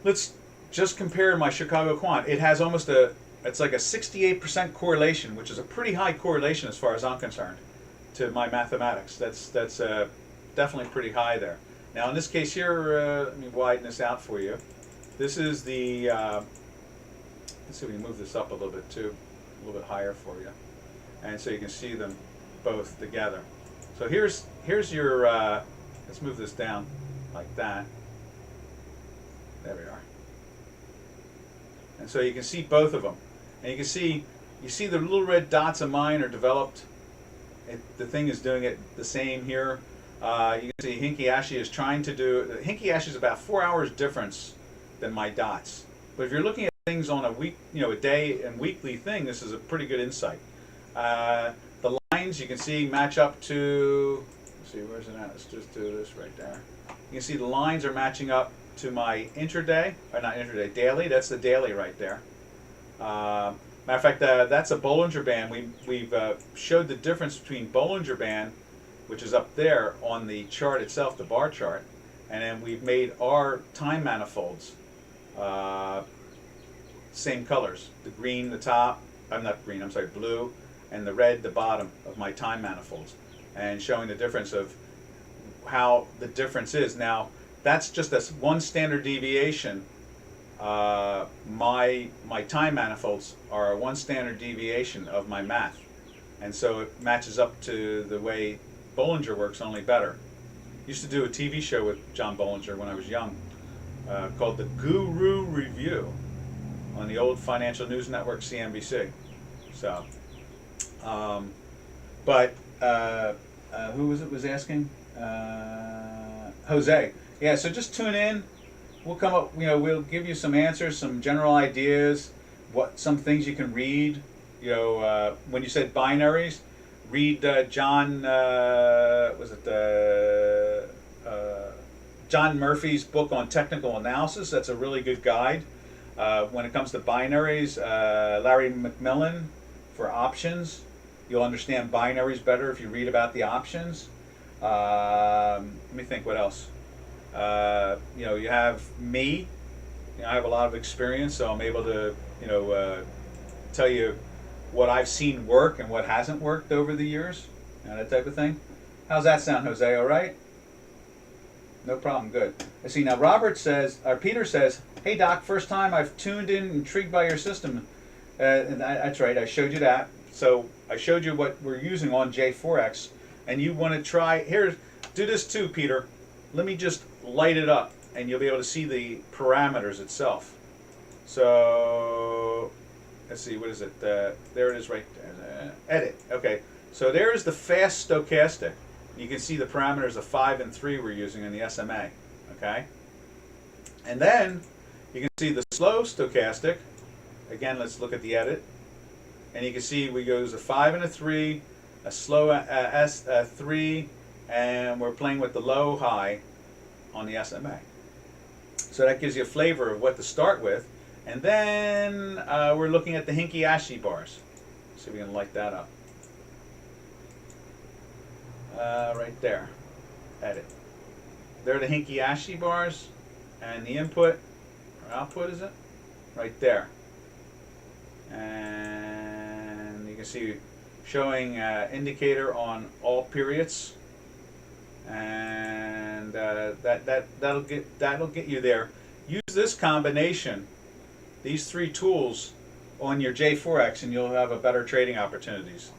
A: let's just compare my Chicago quant. It has it's like a 68% correlation, which is a pretty high correlation as far as I'm concerned, to my mathematics. That's definitely pretty high there. Now in this case here, let me widen this out for you. This is the, let's see if we can move this up a little bit too, a little bit higher for you. And so you can see them both together. So here's your, let's move this down like that. There we are. And so you can see both of them. And you see the little red dots of mine are developed. The thing is doing it the same here. You can see Hinky-Ashke is trying to do, Hinky-Ashke is about 4 hours difference than my dots. But if you're looking at things on a week, a day and weekly thing, this is a pretty good insight. The lines you can see match up to, let's see, where's it at? Let's just do this right there. You can see the lines are matching up to my intraday, or not intraday, daily. That's the daily right there. Matter of fact, that's a Bollinger Band. We've showed the difference between Bollinger Band, which is up there on the chart itself, the bar chart, and then we've made our time manifolds same colors. The green, the top, I'm not green, I'm sorry, blue, and the red, the bottom of my time manifolds, and showing the difference of how the difference is. Now, that's just as one standard deviation. My time manifolds are one standard deviation of my math, and so it matches up to the way Bollinger works, only better. Used to do a TV show with John Bollinger when I was young, called The Guru Review on the old Financial News Network, CNBC. So, who was asking? Jose. Yeah, so just tune in. We'll come up, we'll give you some answers, some general ideas, some things you can read. When you said binaries, Read John, was it John Murphy's book on technical analysis. That's a really good guide. When it comes to binaries, Larry McMillan for options. You'll understand binaries better if you read about the options. Let me think, what else? You have me. I have a lot of experience, so I'm able to, tell you what I've seen work and what hasn't worked over the years, that type of thing. How's that sound, Jose? All right? No problem. Good. I see. Now, Peter says, "Hey, Doc, first time I've tuned in, intrigued by your system." And that's right. I showed you that. So I showed you what we're using on J4X, and you want to try. Here, do this too, Peter. Let me just light it up, and you'll be able to see the parameters itself. So let's see. What is it? There it is, right there. Edit. Okay. So there is the fast stochastic. You can see the parameters of 5 and 3 we're using in the SMA. Okay. And then you can see the slow stochastic. Again, let's look at the edit. And you can see we go to a 5 and a 3, a slow S3, and we're playing with the low high on the SMA. So that gives you a flavor of what to start with. And then we're looking at the Hinky-Ashi bars. See if we can light that up. Right there. Edit. There are the Hinky-Ashi bars, and the input, or output is it? Right there. And you can see showing indicator on all periods, and that'll get you there. Use this combination, these three tools, on your J4X, and you'll have a better trading opportunities.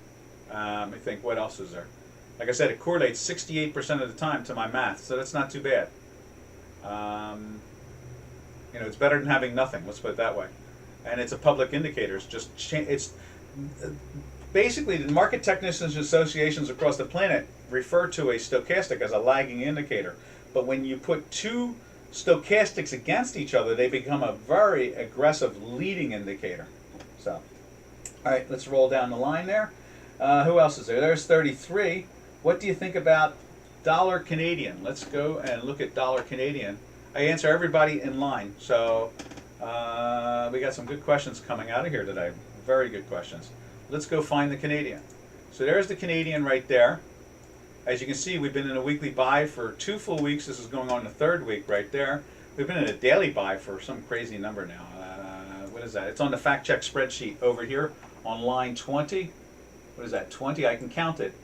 A: I think, what else is there? Like I said, it correlates 68% of the time to my math, so that's not too bad. It's better than having nothing. Let's put it that way. And it's a public indicator. It's basically the market technicians associations across the planet refer to a stochastic as a lagging indicator. But when you put two stochastics against each other, they become a very aggressive leading indicator. So, all right, let's roll down the line there. Who else is there? There's 33. What do you think about dollar Canadian? Let's go and look at dollar Canadian. I answer everybody in line. So we got some good questions coming out of here today. Very good questions. Let's go find the Canadian. So there's the Canadian right there. As you can see, we've been in a weekly buy for 2 full weeks. This is going on the 3rd week right there. We've been in a daily buy for some crazy number now. What is that? It's on the fact check spreadsheet over here on line 20. What is that? 20? I can count it.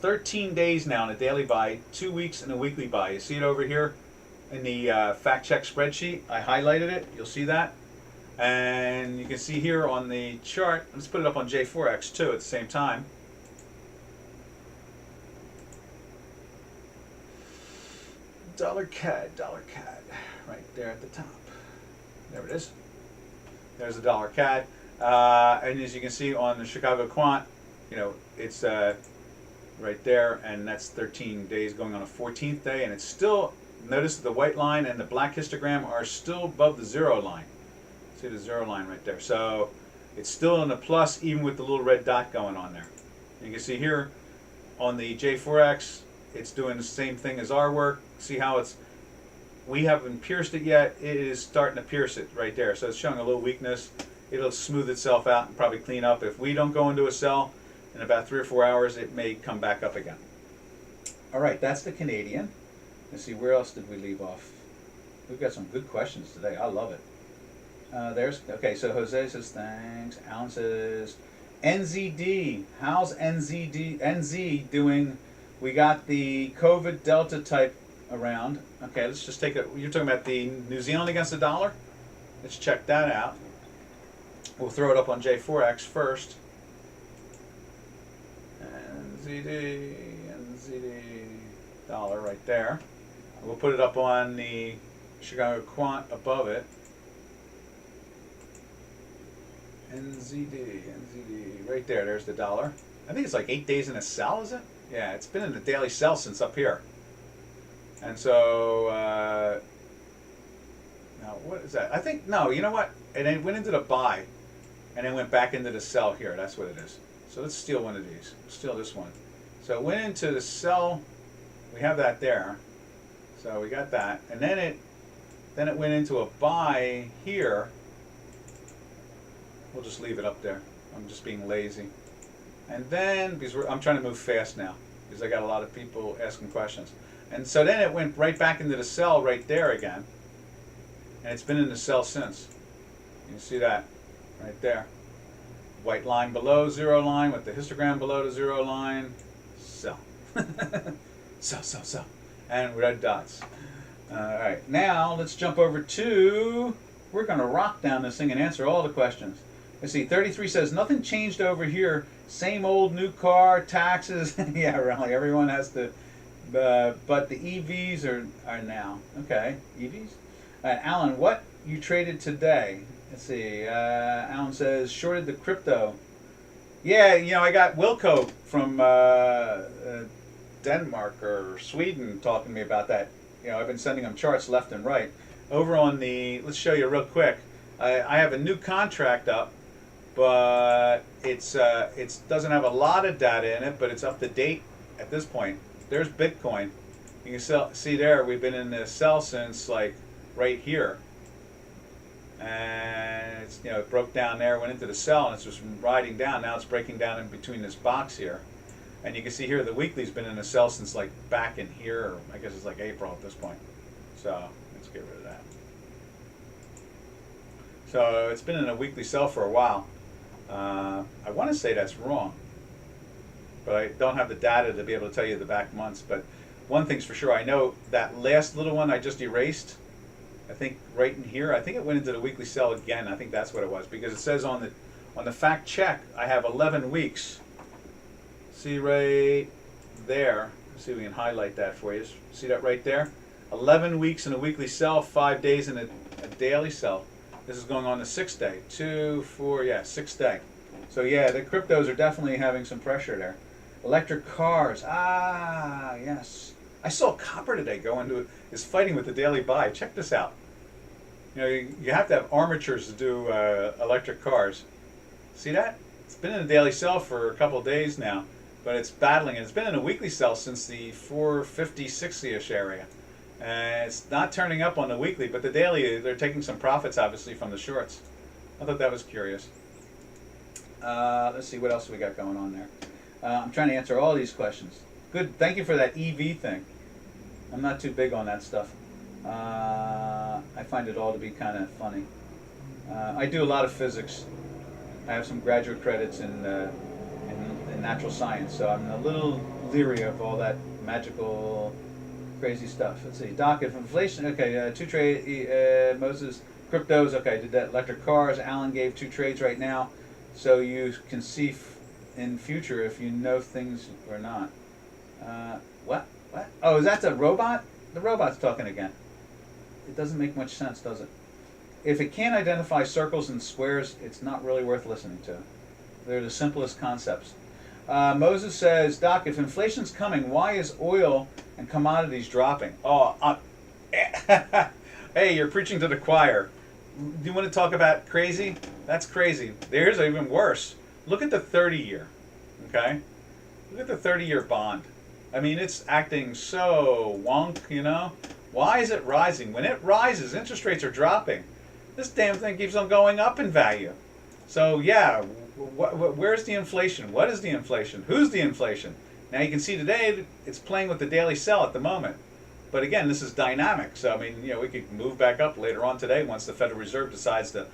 A: 13 days now in a daily buy, 2 weeks in a weekly buy. You see it over here in the fact check spreadsheet. I highlighted it. You'll see that. And you can see here on the chart, let's put it up on J4X too at the same time. Dollar CAD, right there at the top. There it is. There's the dollar CAD. And as you can see on the Chicago Quant, it's right there, and that's 13 days going on a 14th day, and it's still, notice that the white line and the black histogram are still above the 0 line. See the 0 line right there. So it's still in the plus, even with the little red dot going on there. You can see here on the J4X, it's doing the same thing as our work. See how we haven't pierced it yet. It is starting to pierce it right there. So it's showing a little weakness. It'll smooth itself out and probably clean up. If we don't go into a sell in about 3 or 4 hours, it may come back up again. All right, that's the Canadian. Let's see, where else did we leave off? We've got some good questions today. I love it. Okay, so Jose says thanks. Alan says NZD. How's NZ doing? We got the COVID Delta type around. Okay, let's just take it. You're talking about the New Zealand against the dollar? Let's check that out. We'll throw it up on J4X first. NZD dollar right there. We'll put it up on the Chicago Quant above it. NZD right there. There's the dollar. I think it's like 8 days in a sell, is it? Yeah, it's been in the daily sell since up here. And so now what is that? I think, no, you know what? And it went into the buy, and then went back into the sell here. That's what it is. So let's steal one of these. Steal this one. So it went into the sell. We have that there. So we got that, and then it went into a buy here. We'll just leave it up there. I'm just being lazy. And then, because I'm trying to move fast now, because I got a lot of people asking questions. And so then it went right back into the sell right there again. And it's been in the sell since. You can see that right there. White line below zero line with the histogram below the zero line. Sell. Sell, sell, sell. And red dots. All right, now let's jump over to, we're going to rock down this thing and answer all the questions. Let's see, 33 says, nothing changed over here. Same old new car, taxes. Yeah, really, everyone has to, but the EVs are now. Okay, EVs? Alan, what you traded today? Let's see, Alan says, shorted the crypto. Yeah, you know, I got Wilco from Denmark or Sweden talking to me about that. You know, I've been sending them charts left and right. Over on the, let's show you real quick. I have a new contract up, but it doesn't have a lot of data in it, but it's up to date at this point. There's Bitcoin. You can see there, we've been in the sell since like right here. And it's, you know, it broke down there, went into the sell, and it's just riding down. Now it's breaking down in between this box here. And you can see here the weekly's been in a sell since like back in here, or I guess it's like April at this point. So let's get rid of that. So it's been in a weekly sell for a while. I want to say that's wrong, but I don't have the data to be able to tell you the back months. But one thing's for sure, I know that last little one I just erased, I think right in here, I think it went into the weekly sell again. I think that's what it was, because it says on the fact check I have 11 weeks. See right there. Let's see if we can highlight that for you. See that right there? 11 weeks in a weekly sell, 5 days in a daily sell. This is going on the 6th day. 2, 4, yeah, 6th day. So yeah, the cryptos are definitely having some pressure there. Electric cars. Ah, yes. I saw copper today go into is fighting with the daily buy. Check this out. You know, you have to have armatures to do electric cars. See that? It's been in a daily sell for a couple of days now, but it's battling, and it's been in a weekly sell since the 450, 60-ish area. And it's not turning up on the weekly, but the daily, they're taking some profits, obviously, from the shorts. I thought that was curious. Let's see, what else we got going on there? I'm trying to answer all these questions. Good, thank you for that EV thing. I'm not too big on that stuff. I find it all to be kind of funny. I do a lot of physics. I have some graduate credits in natural science, so I'm a little leery of all that magical, crazy stuff. Let's see, Doc, if inflation, okay, 2 trade, Moses, cryptos, okay, did that, electric cars, Alan gave 2 trades right now, so you can see in future if you know things or not. What? Oh, is that the robot? The robot's talking again. It doesn't make much sense, does it? If it can't identify circles and squares, it's not really worth listening to. They're the simplest concepts. Moses says, Doc, if inflation's coming, why is oil and commodities dropping? Oh, hey, you're preaching to the choir. Do you want to talk about crazy? That's crazy. Here's even worse. Look at the 30-year, okay? Look at the 30-year bond. I mean, it's acting so wonk, you know? Why is it rising? When it rises, interest rates are dropping. This damn thing keeps on going up in value. So, yeah, where's the inflation? What is the inflation? Who's the inflation? Now, you can see today it's playing with the daily sell at the moment. But again, this is dynamic. So, I mean, you know, we could move back up later on today once the Federal Reserve decides to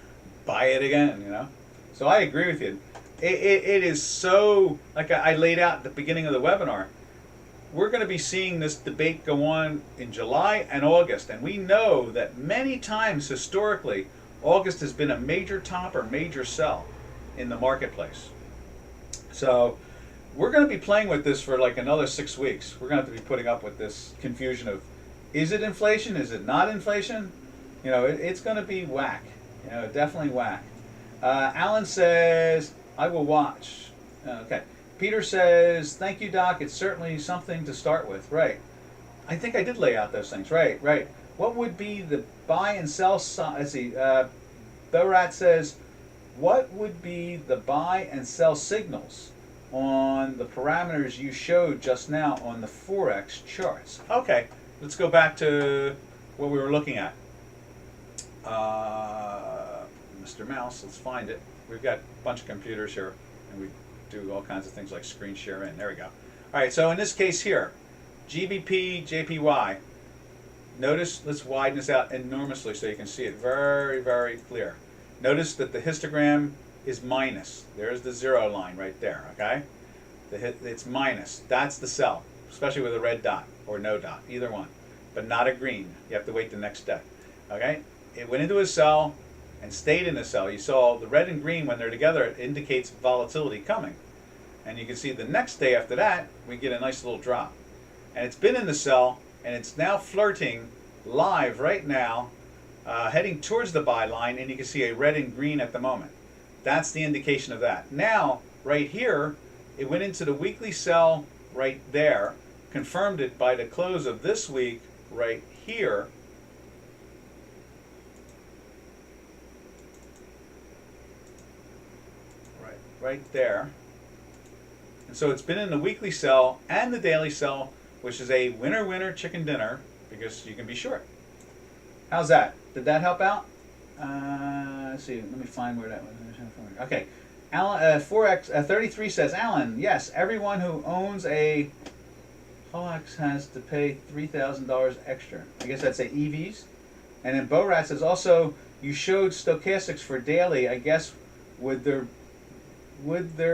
A: buy it again, you know? So I agree with you. It is so, like I laid out at the beginning of the webinar, we're going to be seeing this debate go on in July and August. And we know that many times historically, August has been a major top or major sell in the marketplace. So we're going to be playing with this for like another 6 weeks. We're going to have to be putting up with this confusion of, is it inflation? Is it not inflation? You know, it's going to be whack. You know, definitely whack. Alan says, I will watch. Okay. Peter says, thank you, Doc. It's certainly something to start with. Right. I think I did lay out those things. Right. What would be the buy and sell sign? Let's see. Borat says, what would be the buy and sell signals on the parameters you showed just now on the Forex charts. Okay, let's go back to what we were looking at. Mr. Mouse, let's find it. We've got a bunch of computers here, and we do all kinds of things like screen share in. There we go. All right, so in this case here, GBP, JPY. Notice, let's widen this out enormously so you can see it very, very clear. Notice that the histogram is minus. There's the 0 line right there, okay? It's minus. That's the sell, especially with a red dot or no dot, either one, but not a green. You have to wait the next step, okay? It went into a sell and stayed in the sell. You saw the red and green, when they're together, it indicates volatility coming. And you can see the next day after that, we get a nice little drop. And it's been in the sell, and it's now flirting live right now, heading towards the buy line, and you can see a red and green at the moment. That's the indication of that. Now, right here, it went into the weekly sell right there, confirmed it by the close of this week right here. Right there. And so it's been in the weekly sell and the daily sell, which is a winner, winner, chicken dinner, because you can be short. How's that? Did that help out? Let's see. Let me find where that was. Okay. Alan, Forex 33 says, Alan, yes, everyone who owns a Forex has to pay $3,000 extra. I guess that's a EVs. And then Borat says, also, you showed stochastics for daily. I guess would their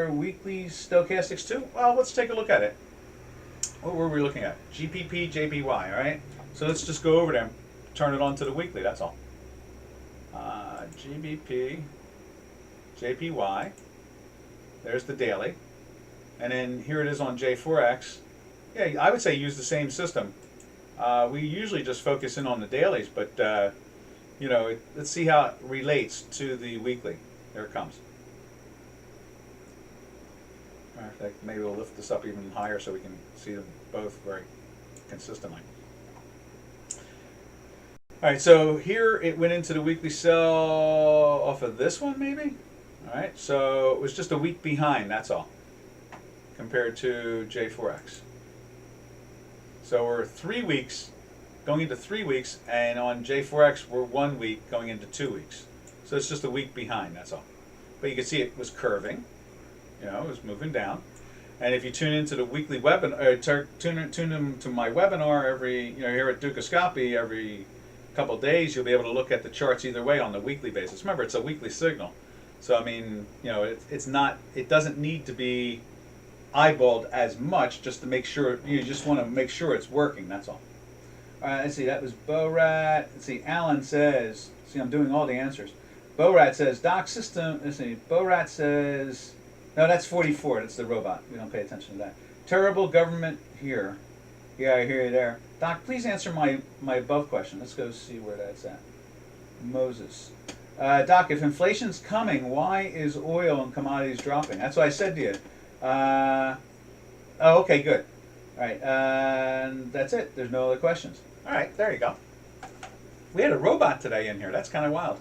A: weekly stochastics too? Well, let's take a look at it. What were we looking at? GPP, JPY, all right? So let's just go over them, turn it on to the weekly, that's all. GBP, JPY, there's the daily. And then here it is on J4X. Yeah, I would say use the same system. We usually just focus in on the dailies, but you know, let's see how it relates to the weekly. There it comes. Matter of fact, maybe we'll lift this up even higher so we can see them both very consistently. All right, so here it went into the weekly sell off of this one, maybe? All right, so it was just a week behind, that's all, compared to J4X. So we're 3 weeks, going into 3 weeks, and on J4X we're 1 week going into 2 weeks. So it's just a week behind, that's all. But you can see it was curving. You know, it was moving down. And if you tune into the weekly webinar, tune into my webinar every, here at Dukascopy every couple of days, you'll be able to look at the charts either way on the weekly basis. Remember, it's a weekly signal. So, I mean, it doesn't need to be eyeballed as much just to make sure, you just want to make sure it's working, that's all. All right, let's see, that was Borat. Let's see, Alan says, see, I'm doing all the answers. Borat says, Doc system, let's see, Borat says, no, that's 44. That's the robot. We don't pay attention to that. Terrible government here. Yeah, I hear you there. Doc, please answer my above question. Let's go see where that's at. Moses. Doc, if inflation's coming, why is oil and commodities dropping? That's what I said to you. Oh, okay, good. All right, and that's it. There's no other questions. All right, there you go. We had a robot today in here. That's kind of wild.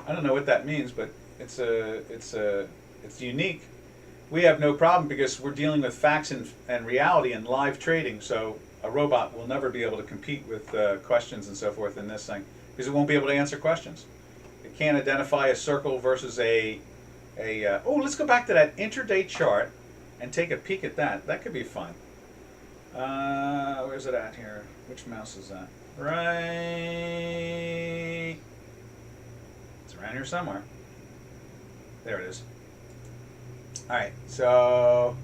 A: I don't know what that means, but it's unique. We have no problem because we're dealing with facts and reality and live trading, so a robot will never be able to compete with questions and so forth in this thing because it won't be able to answer questions. It can't identify a circle versus oh, let's go back to that intraday chart and take a peek at that. That could be fun. Where's it at here? Which mouse is that? Right. It's around here somewhere. There it is. All right, so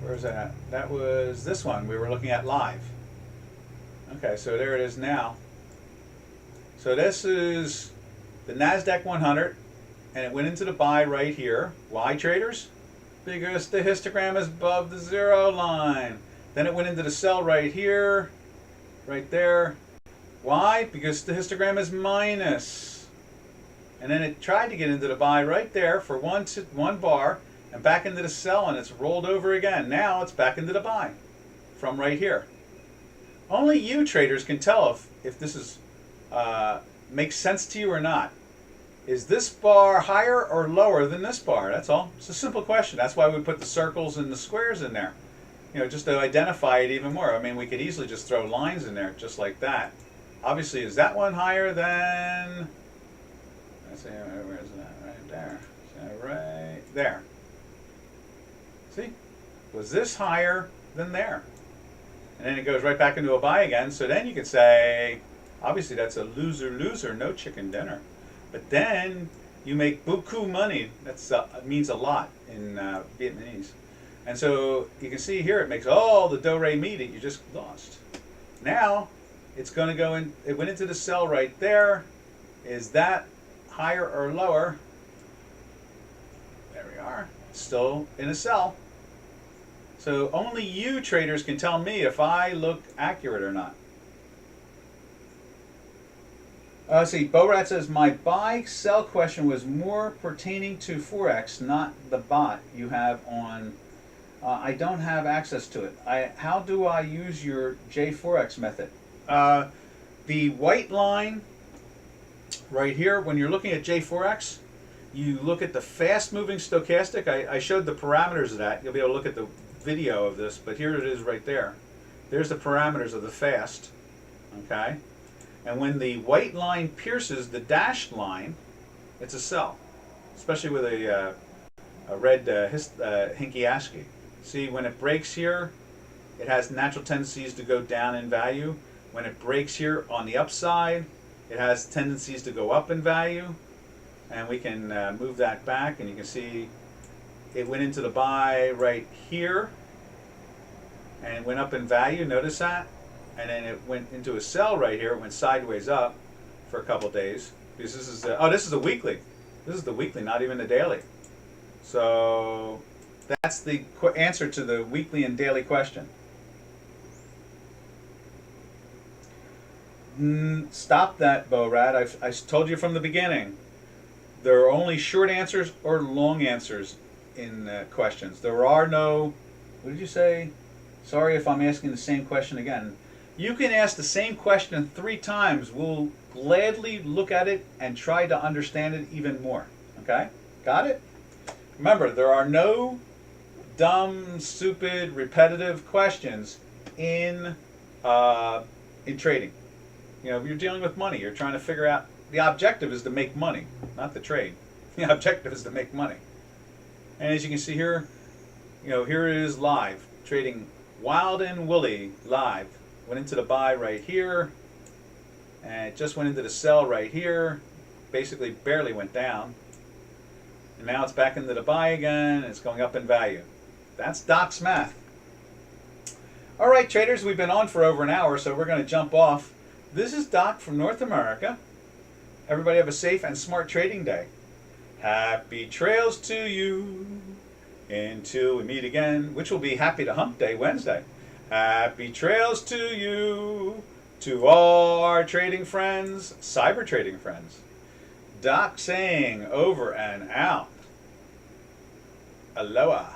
A: where's that at? That was this one we were looking at live. Okay, so there it is now. So this is the NASDAQ 100, and it went into the buy right here. Why, traders? Because the histogram is above the 0 line. Then it went into the sell right here, right there. Why? Because the histogram is minus. And then it tried to get into the buy right there for one bar, and back into the sell, and it's rolled over again. Now it's back into the buy from right here. Only you traders can tell if this is makes sense to you or not. is this bar higher or lower than this bar? That's all. It's a simple question. That's why we put the circles and the squares in there. You know, just to identify it even more. I mean, we could easily just throw lines in there just like that. Obviously, is that one higher than, let's see, where is that? Right there. Right there. See? Was this higher than there? And then it goes right back into a buy again. So then you could say, obviously that's a loser-loser, no chicken dinner. But then you make beaucoup money. That's means a lot in Vietnamese. And so you can see here it makes all the do-re-mi that you just lost. Now it's going to go in. It went into the cell right there. Is that higher or lower? There we are. Still in a cell. So only you traders can tell me if I look accurate or not. See, Borat says, my buy-sell question was more pertaining to Forex, not the bot you have on. I don't have access to it. How do I use your JForex method? The white line right here, when you're looking at JForex, you look at the fast-moving stochastic. I showed the parameters of that. You'll be able to look at the video of this, but here it is right there. There's the parameters of the fast. Okay? And when the white line pierces the dashed line, it's a sell, especially with a red hinky ASCII. See, when it breaks here, it has natural tendencies to go down in value. When it breaks here on the upside, it has tendencies to go up in value. And we can move that back, and you can see it went into the buy right here, and it went up in value. Notice that? And then it went into a sell right here. It went sideways up for a couple days. Because this is this is the weekly. This is the weekly, not even the daily. So that's the answer to the weekly and daily question. Stop that, Borat. I told you from the beginning. There are only short answers or long answers in questions. There are no, what did you say? Sorry if I'm asking the same question again. You can ask the same question 3 times. We'll gladly look at it and try to understand it even more. Okay? Got it? Remember, there are no dumb, stupid, repetitive questions in trading. You know, you're dealing with money. You're trying to figure out, the objective is to make money, not the trade. The objective is to make money. And as you can see here, you know, here it is live, trading wild and woolly live. Went into the buy right here, and it just went into the sell right here. Basically barely went down. And now it's back into the buy again, and it's going up in value. That's Doc's math. All right, traders, we've been on for over an hour, so we're going to jump off. This is Doc from North America. Everybody have a safe and smart trading day. Happy trails to you until we meet again, which will be Happy to Hump Day Wednesday. Happy trails to you, to all our trading friends, cyber trading friends. Doc saying over and out. Aloha.